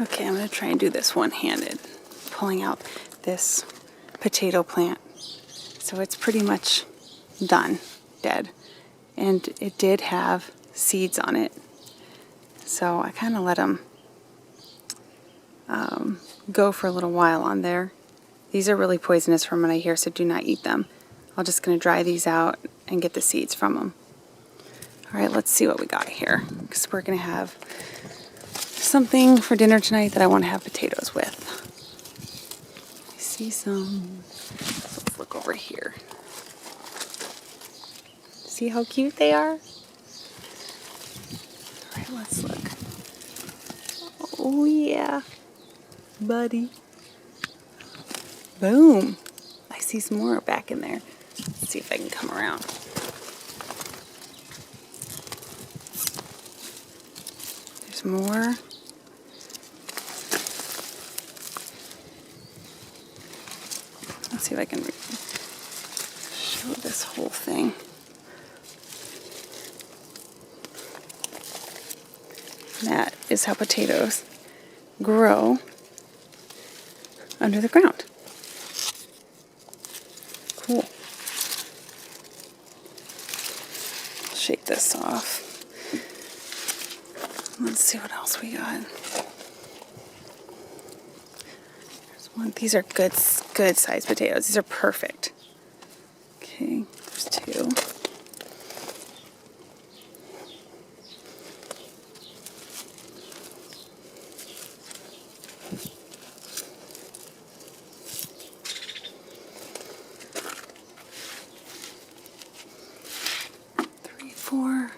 Okay, I'm going to try and do this one-handed, pulling out this potato plant. So it's pretty much done, dead. And it did have seeds on it. So I kind of let them go for a little while on there. These are really poisonous from what I hear, so do not eat them. I'm just going to dry these out and get the seeds from them. Alright, let's see what we got here, because we're going to have something for dinner tonight that I want to have potatoes with. I see some. Let's look over here. See how cute they are? Alright, let's look. Oh yeah, buddy. Boom. I see some more back in there. Let's see if I can come around. There's more. Let's see if I can show this whole thing. That is how potatoes grow under the ground. Cool. Shake this off. Let's see what else we got. There's one. These are good sized potatoes. These are perfect. Okay, there's two. Four.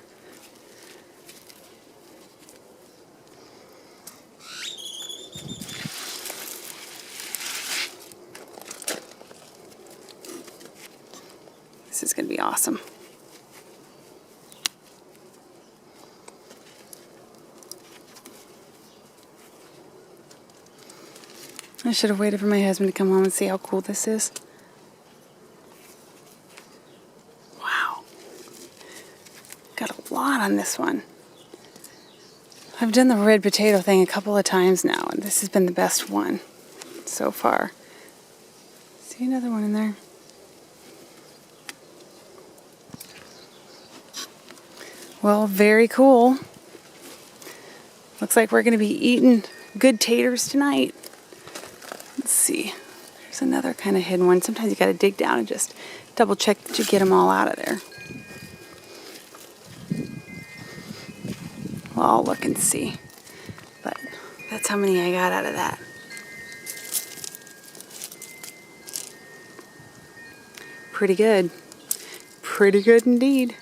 This is going to be awesome. I should have waited for my husband to come home and see how cool this is. Wow. Got a lot on this one. I've done the red potato thing a couple of times now, and this has been the best one so far. See another one in there? Well, very cool. Looks like we're going to be eating good taters tonight. Let's see. There's another kind of hidden one. Sometimes you got to dig down and just double check that you get them all out of there. Well, I'll look and see. But that's how many I got out of that. Pretty good. Pretty good indeed.